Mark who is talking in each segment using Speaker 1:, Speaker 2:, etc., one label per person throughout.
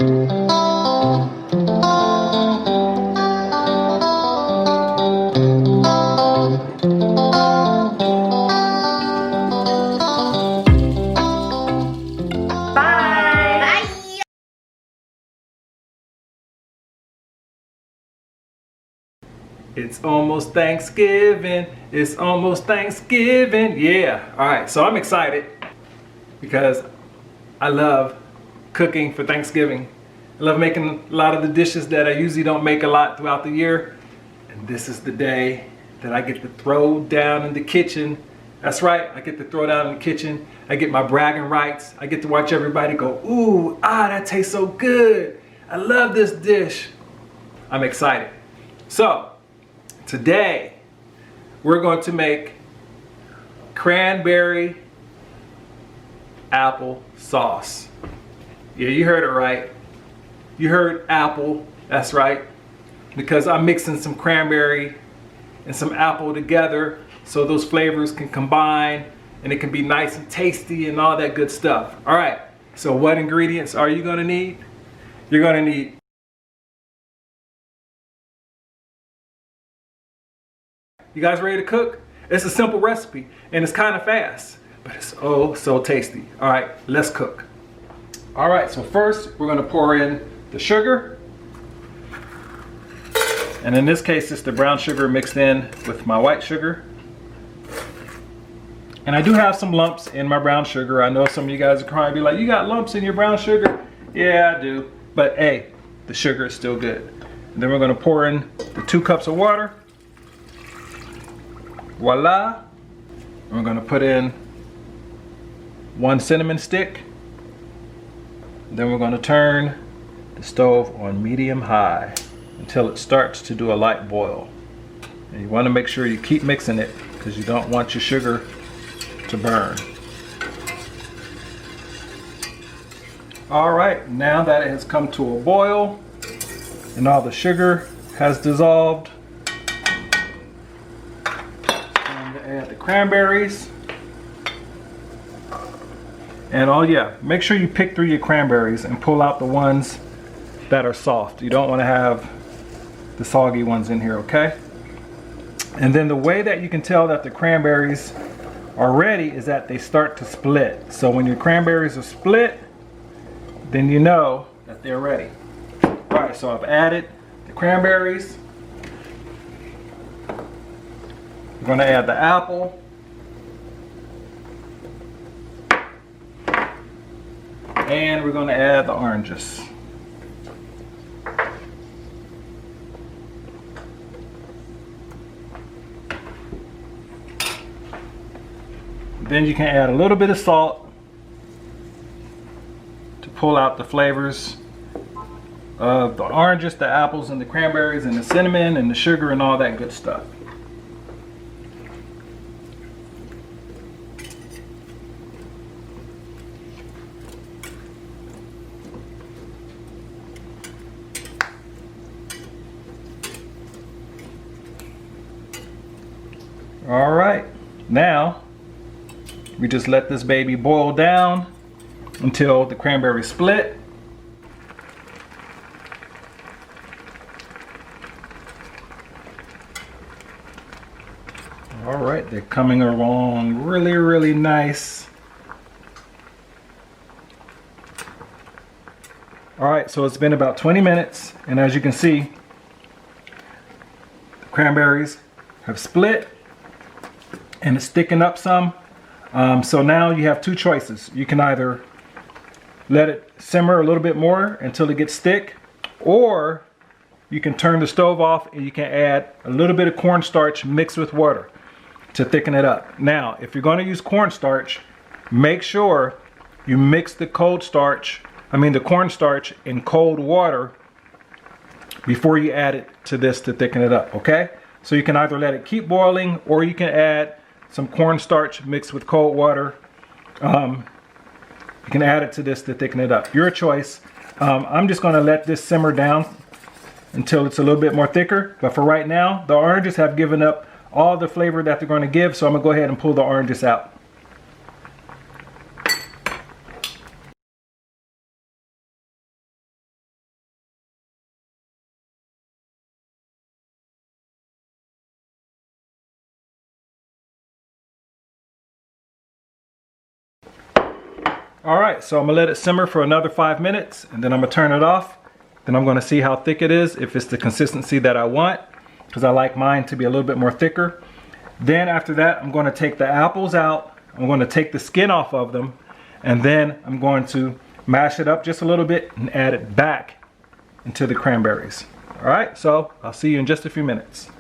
Speaker 1: It's almost Thanksgiving. It's almost Thanksgiving. Yeah. All right. So I'm excited because I love cooking for Thanksgiving. I love making a lot of the dishes that I usually don't make a lot throughout the year. And this is the day that I get to throw down in the kitchen. That's right. I get to throw down in the kitchen. I get my bragging rights. I get to watch everybody go, ooh, that tastes so good. I love this dish. I'm excited. So, today, we're going to make cranberry apple sauce. Yeah, you heard it right. You heard apple, that's right. Because I'm mixing some cranberry and some apple together so those flavors can combine and it can be nice and tasty and all that good stuff. All right, so what ingredients are you gonna need? You're gonna need You guys ready to cook? It's a simple recipe and it's kind of fast, but it's oh so tasty. All right, let's cook. All right, so first we're gonna pour in the sugar. And in this case, it's the brown sugar mixed in with my white sugar. And I do have some lumps in my brown sugar. I know some of you guys are probably be like, you got lumps in your brown sugar? Yeah, I do. But hey, the sugar is still good. And then we're gonna pour in the 2 cups of water. Voila. We're gonna put in 1 cinnamon stick. Then we're gonna turn the stove on medium high until it starts to do a light boil. And you wanna make sure you keep mixing it because you don't want your sugar to burn. All right, now that it has come to a boil and all the sugar has dissolved, add the cranberries. And oh yeah, make sure you pick through your cranberries and pull out the ones that are soft. You don't want to have the soggy ones in here, okay? And then the way that you can tell that the cranberries are ready is that they start to split. So when your cranberries are split, then you know that they're ready. All right, so I've added the cranberries. We're going to add the apple. And we're going to add the oranges. Then you can add a little bit of salt to pull out the flavors of the oranges, the apples, and the cranberries, and the cinnamon, and the sugar, and all that good stuff. All right, now we just let this baby boil down until the cranberries split. All right, they're coming along really, really nice. All right, so it's been about 20 minutes, and as you can see, the cranberries have split and it's thickened up some. So now you have 2 choices. You can either let it simmer a little bit more until it gets thick, or you can turn the stove off and you can add a little bit of cornstarch mixed with water to thicken it up. Now, if you're going to use cornstarch, make sure you mix the cornstarch in cold water before you add it to this to thicken it up, okay? So you can either let it keep boiling, or you can add some cornstarch mixed with cold water. You can add it to this to thicken it up. Your choice. I'm just going to let this simmer down until it's a little bit more thicker. But for right now, the oranges have given up all the flavor that they're going to give. So I'm going to go ahead and pull the oranges out. All right, so I'm gonna let it simmer for another 5 minutes, and then I'm gonna turn it off. Then I'm gonna see how thick it is, if it's the consistency that I want, because I like mine to be a little bit more thicker. Then after that, I'm gonna take the apples out. I'm gonna take the skin off of them, and then I'm going to mash it up just a little bit and add it back into the cranberries. All right, so I'll see you in just a few minutes.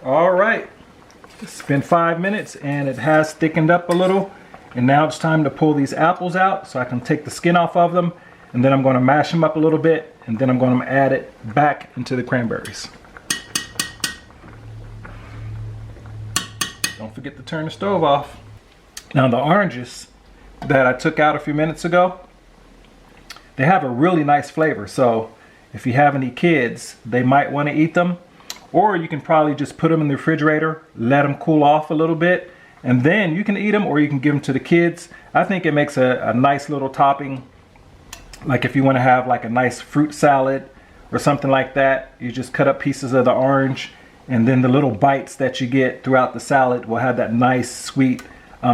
Speaker 1: All right, it's been 5 minutes and it has thickened up a little. And now it's time to pull these apples out so I can take the skin off of them. And then I'm going to mash them up a little bit. And then I'm going to add it back into the cranberries. Don't forget to turn the stove off. Now the oranges that I took out a few minutes ago, they have a really nice flavor. So if you have any kids, they might want to eat them. Or you can probably just put them in the refrigerator, let them cool off a little bit. And then you can eat them, or you can give them to the kids. I think it makes a nice little topping. Like if you want to have like a nice fruit salad or something like that, you just cut up pieces of the orange, and then the little bites that you get throughout the salad will have that nice sweet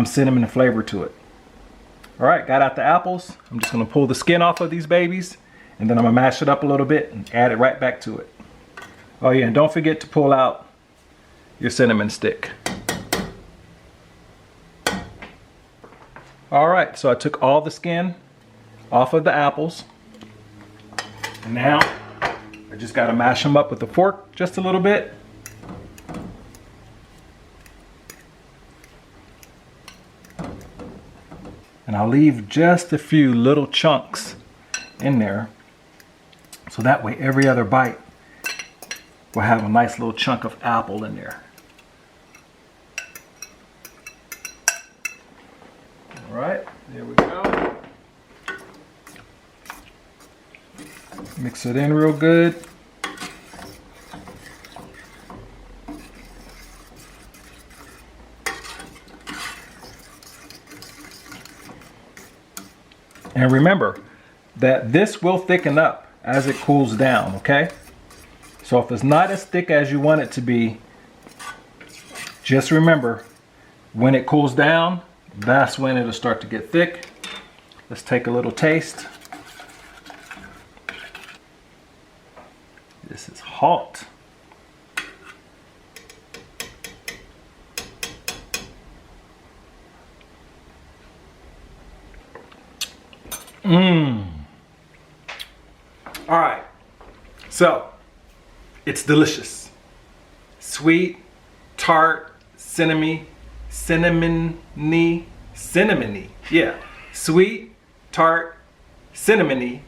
Speaker 1: cinnamon flavor to it. All right, got out the apples. I'm just gonna pull the skin off of these babies, and then I'm gonna mash it up a little bit and add it right back to it. Oh yeah, and don't forget to pull out your cinnamon stick. All right, so I took all the skin off of the apples. And now I just gotta mash them up with a fork just a little bit. And I'll leave just a few little chunks in there. So that way every other bite will have a nice little chunk of apple in there. All right, there we go. Mix it in real good. And remember that this will thicken up as it cools down, okay? So if it's not as thick as you want it to be, just remember, when it cools down, that's when it'll start to get thick. Let's take a little taste. This is hot. All right, so it's delicious. Sweet, tart, cinnamony, yeah. Sweet, tart, cinnamony.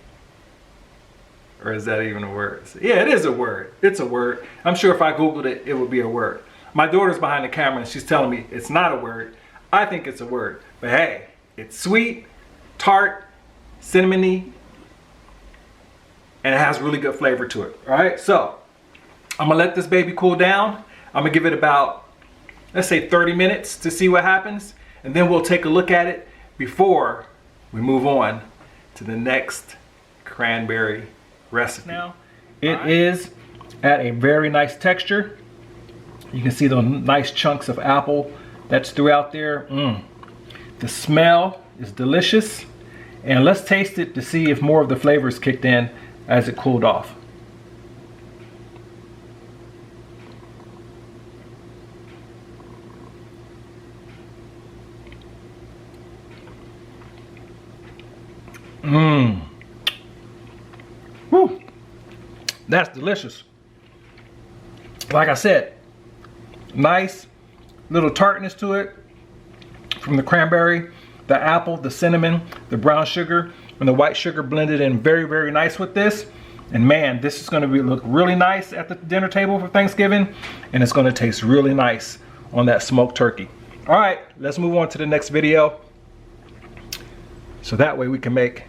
Speaker 1: Or is that even a word? Yeah, it is a word. It's a word. I'm sure if I Googled it, it would be a word. My daughter's behind the camera and she's telling me it's not a word. I think it's a word. But hey, it's sweet, tart, cinnamony, and it has really good flavor to it. All right, so I'm gonna let this baby cool down. I'm gonna give it about, let's say 30 minutes to see what happens. And then we'll take a look at it before we move on to the next cranberry recipe. Now, it is at a very nice texture. You can see the nice chunks of apple that's throughout there. The smell is delicious. And let's taste it to see if more of the flavors kicked in as it cooled off. Woo. That's delicious. Like I said, nice little tartness to it from the cranberry, the apple, the cinnamon, the brown sugar, and the white sugar blended in very, very nice with this. And man, this is going to look really nice at the dinner table for Thanksgiving, and it's going to taste really nice on that smoked turkey. All right, let's move on to the next video. So that way we can make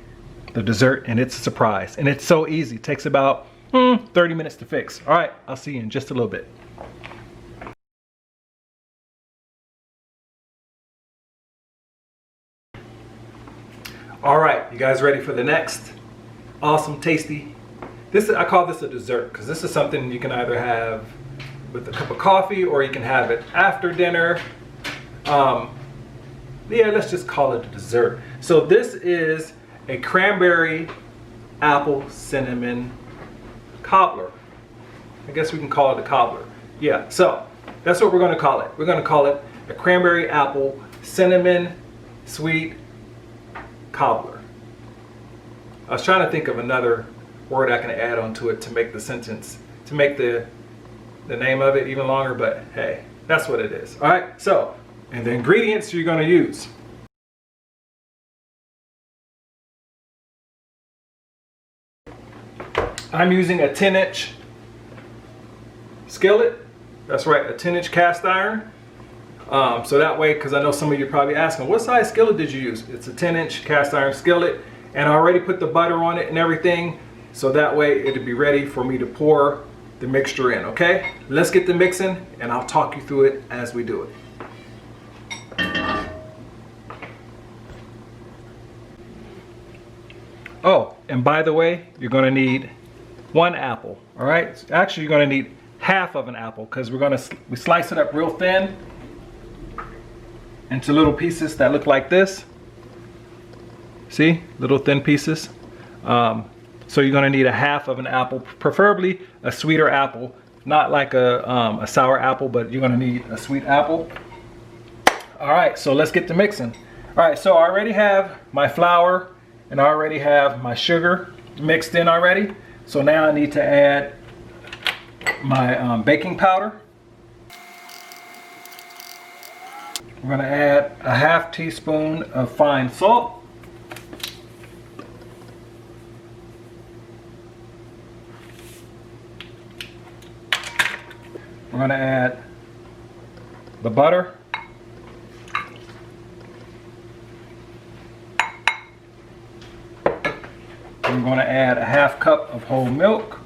Speaker 1: the dessert, and it's a surprise. And it's so easy. It takes about 30 minutes to fix. All right, I'll see you in just a little bit. All right, you guys ready for the next awesome, tasty? I call this a dessert because this is something you can either have with a cup of coffee or you can have it after dinner. yeah, let's just call it a dessert. So this is a cranberry apple cinnamon cobbler. I guess we can call it a cobbler. Yeah, so that's what we're going to call it. We're going to call it a cranberry apple cinnamon sweet cobbler. I was trying to think of another word I can add onto it to make the sentence, to make the name of it even longer, but hey, that's what it is. All right, so, and the ingredients you're going to use. I'm using a 10-inch skillet. That's right, a 10-inch cast iron. So that way, because I know some of you are probably asking, what size skillet did you use? It's a 10-inch cast iron skillet, and I already put the butter on it and everything, so that way it'll be ready for me to pour the mixture in, okay? Let's get the mixing, and I'll talk you through it as we do it. Oh, and by the way, you're gonna need 1 apple, all right? Actually, you're gonna need half of an apple, because we slice it up real thin into little pieces that look like this. See, little thin pieces. So you're gonna need a half of an apple, preferably a sweeter apple, not like a sour apple, but you're gonna need a sweet apple. All right, so let's get to mixing. All right, so I already have my flour and I already have my sugar mixed in already. So now I need to add my baking powder. We're gonna add a ½ teaspoon of fine salt. We're gonna add the butter. We're gonna add a ½ cup of whole milk.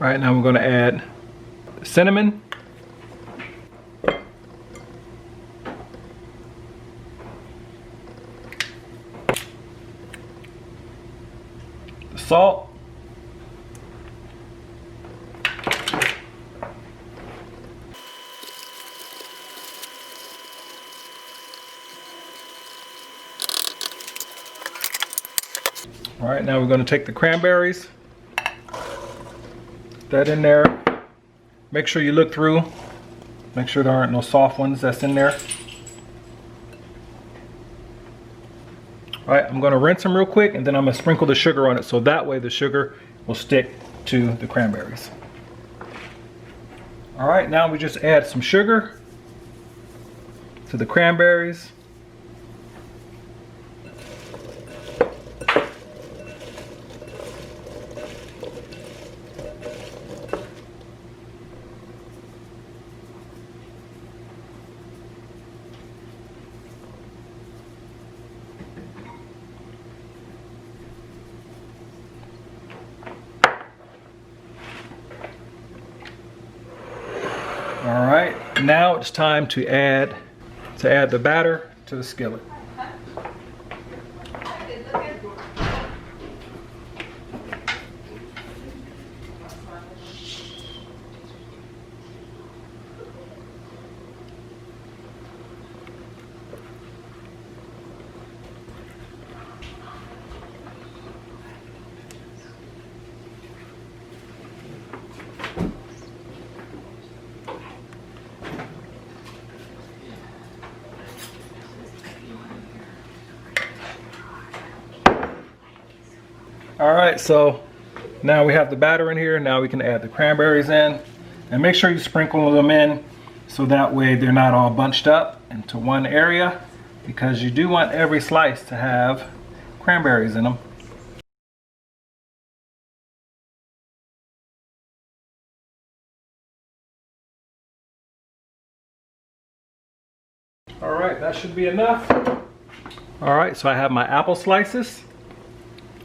Speaker 1: All right, now we're going to add cinnamon, the salt, all right, now we're going to take the cranberries, that in there. Make sure you look through, make sure there aren't no soft ones that's in there. All right, I'm going to rinse them real quick, and then I'm going to sprinkle the sugar on it, so that way the sugar will stick to the cranberries. All right, now we just add some sugar to the cranberries. All right, now it's time to add the batter to the skillet. All right, so now we have the batter in here. Now we can add the cranberries in, and make sure you sprinkle them in so that way they're not all bunched up into one area, because you do want every slice to have cranberries in them. All right, that should be enough. All right, so I have my apple slices.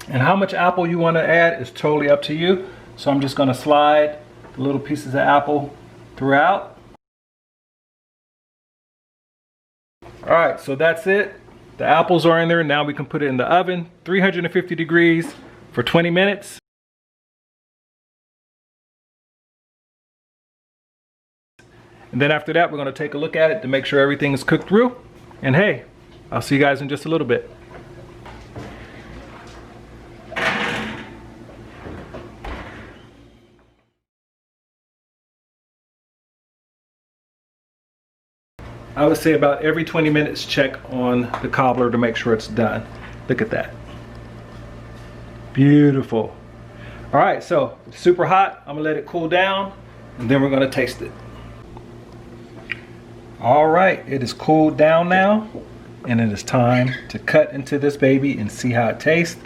Speaker 1: And how much apple you want to add is totally up to you. So I'm just going to slide the little pieces of apple throughout. All right, so that's it. The apples are in there. Now we can put it in the oven, 350 degrees for 20 minutes. And then after that, we're going to take a look at it to make sure everything is cooked through. And hey, I'll see you guys in just a little bit. I would say about every 20 minutes check on the cobbler to make sure it's done. Look at that. Beautiful. All right, so it's super hot. I'm gonna let it cool down and then we're gonna taste it. All right, it is cooled down now and it is time to cut into this baby and see how it tastes.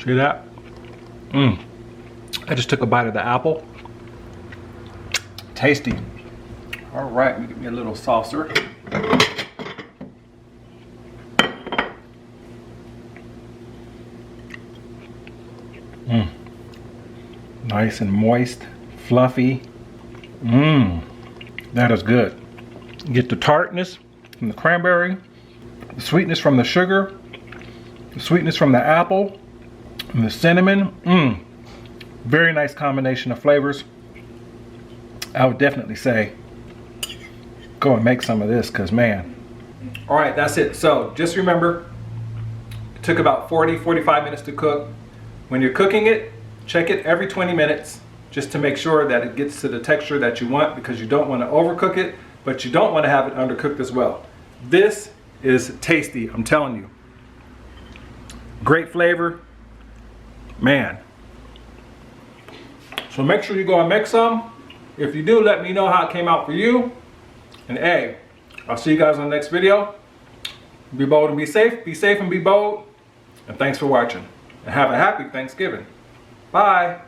Speaker 1: See that? I just took a bite of the apple. Tasty. All right, let me get me a little saucer. Nice and moist, fluffy. That is good. You get the tartness from the cranberry, the sweetness from the sugar, the sweetness from the apple, and the cinnamon. Very nice combination of flavors. I would definitely say go and make some of this, because man. All right, that's it. So just remember, it took about 40-45 minutes to cook. When you're cooking it, check it every 20 minutes just to make sure that it gets to the texture that you want, because you don't want to overcook it, but you don't want to have it undercooked as well. This is tasty, I'm telling you. Great flavor, man. So make sure you go and make some. If you do, let me know how it came out for you. And hey, I'll see you guys on the next video. Be bold and be safe. Be safe and be bold. And thanks for watching. And have a happy Thanksgiving. Bye.